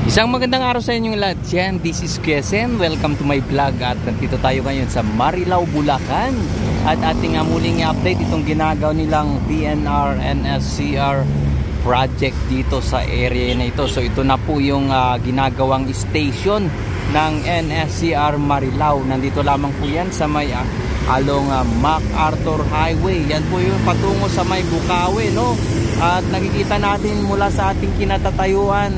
Isang magandang araw sa inyong lahat dyan. This is Quezon. Welcome to my vlog. At nandito tayo ngayon sa Marilao, Bulacan. At ating muling update itong ginagawa nilang PNR NSCR project dito sa area na ito. So ito na po yung ginagawang station ng NSCR Marilao. Nandito lamang po yan sa may along MacArthur Highway. Yan po yung patungo sa may Bukawi, no? At nakikita natin mula sa ating kinatatayuan,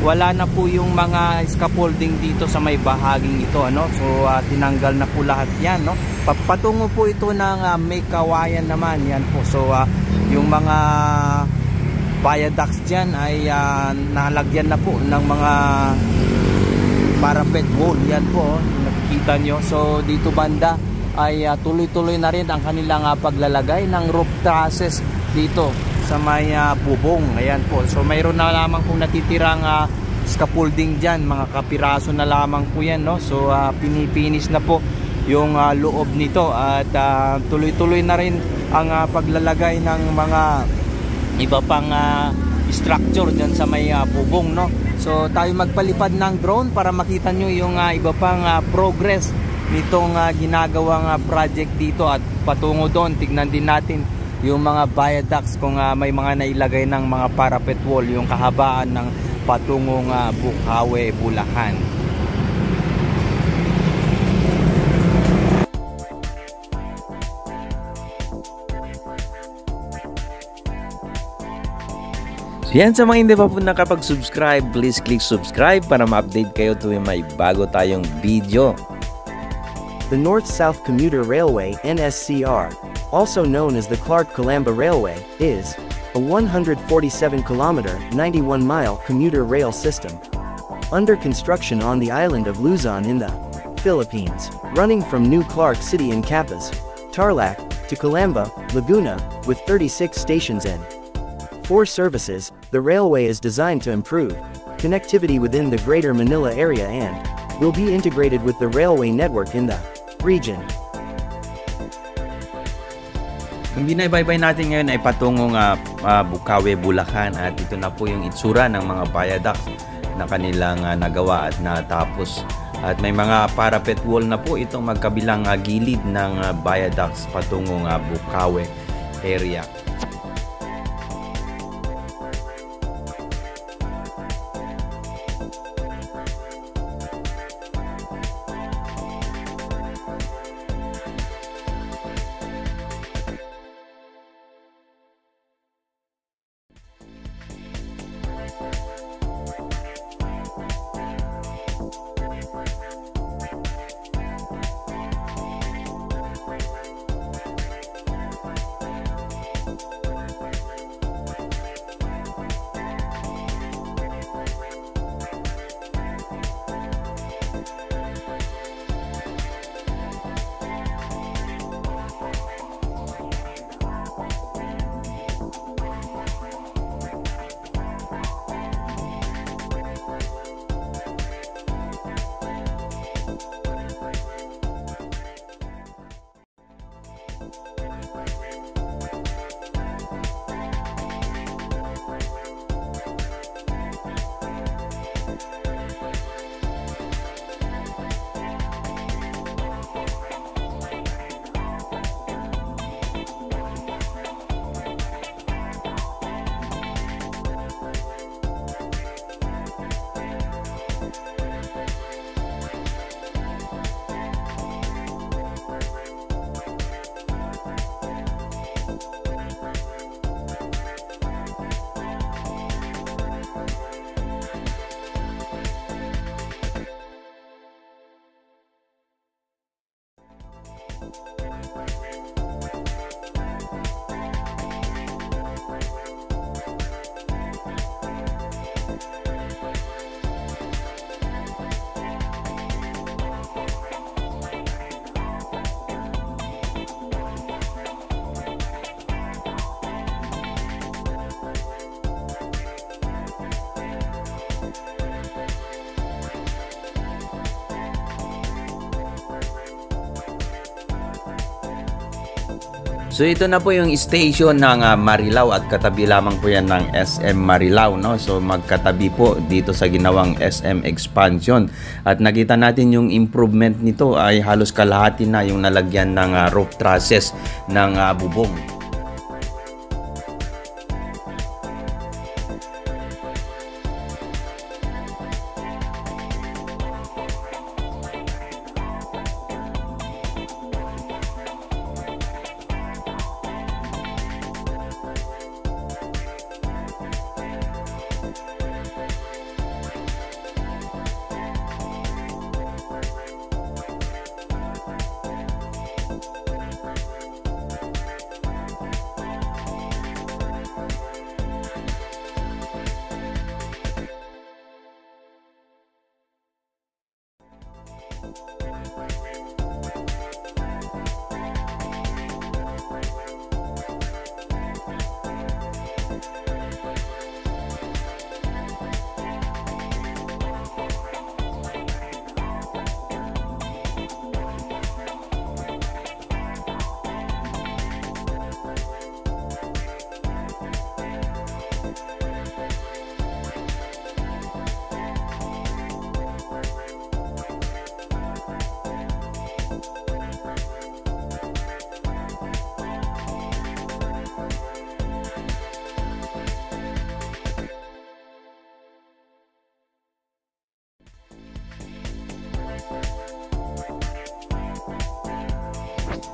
wala na po yung mga scaffolding dito sa may bahaging ito, ano? So tinanggal na po lahat yan, no? Patungo po ito ng may kawayan naman, yan po. So yung mga viaducts dyan ay nalagyan na po ng mga parapet wall, yan po, nakikita nyo. So dito banda ay tuloy-tuloy na rin ang kanilang paglalagay ng roof trusses dito sa may bubong. Ayan po. So mayroon na lamang kung natitirang scaffolding dyan, mga kapiraso na lamang po yan, no? So pinipinis na po yung loob nito at tuloy-tuloy na rin ang paglalagay ng mga iba pang structure dyan sa may bubong, no? So tayo magpalipad ng drone para makita nyo yung iba pang progress nitong ginagawang project dito. At patungo doon, tignan din natin yung mga viaducts kung may mga nailagay ng mga parapet wall, yung kahabaan ng patungong Bukawi, Bulacan. So yan, sa mga hindi pa po nakapag-subscribe, please click subscribe para ma-update kayo tuwing may bago tayong video. The North-South Commuter Railway (NSCR), also known as the Clark-Calamba Railway, is a 147-kilometer, 91-mile commuter rail system under construction on the island of Luzon in the Philippines, running from New Clark City in Capiz, Tarlac, to Calamba, Laguna, with 36 stations and 4 services. The railway is designed to improve connectivity within the Greater Manila area and will be integrated with the railway network in the region. Ang binaybay natin ngayon ay patungong Bukawi, Bulacan, at ito na po yung itsura ng mga viaducts na kanilang nagawa at natapos. At may mga parapet wall na po itong magkabilang gilid ng viaducts patungong Bukawi area. So ito na po yung station ng Marilao at katabi lamang po yan ng SM Marilao, no? So magkatabi po dito sa ginawang SM expansion. At nakita natin yung improvement nito ay halos kalahati na yung nalagyan ng roof trusses ng bubong.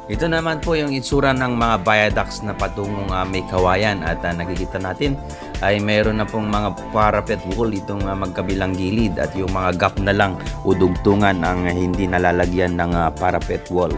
Ito naman po yung itsura ng mga viaducts na patungong may kawayan at nakikita natin ay mayroon na pong mga parapet wall itong magkabilang gilid at yung mga gap na lang o dugtungan ang hindi nalalagyan ng parapet wall.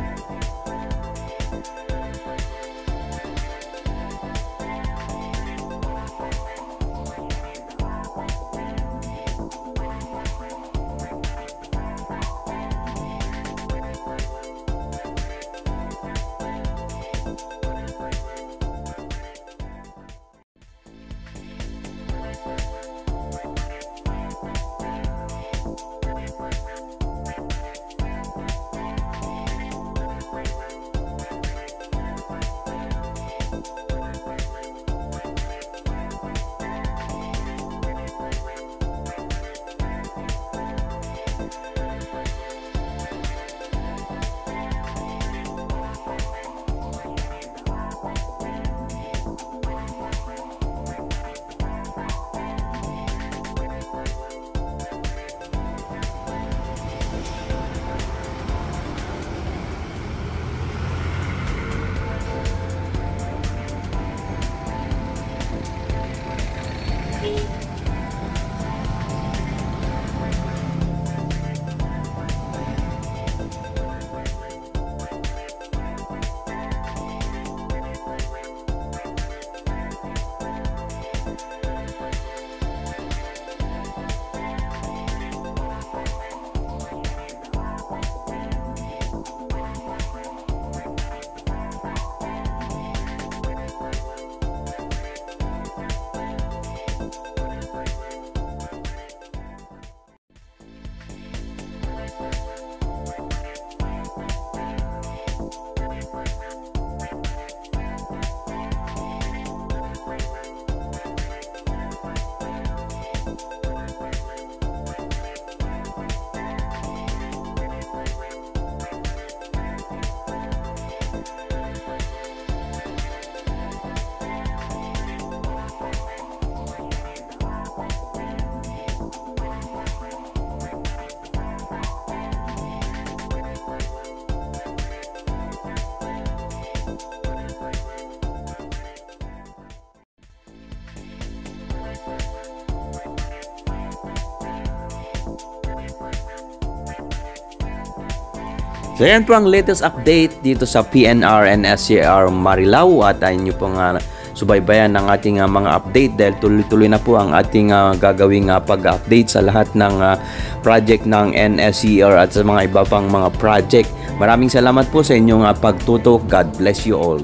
So yan po ang latest update dito sa PNR and SCR Marilao at ayun nyo pong subaybayan ng ating mga update dahil tuloy-tuloy na po ang ating gagawing pag-update sa lahat ng project ng NSCR at sa mga iba pang mga project. Maraming salamat po sa inyong pagtutok. God bless you all.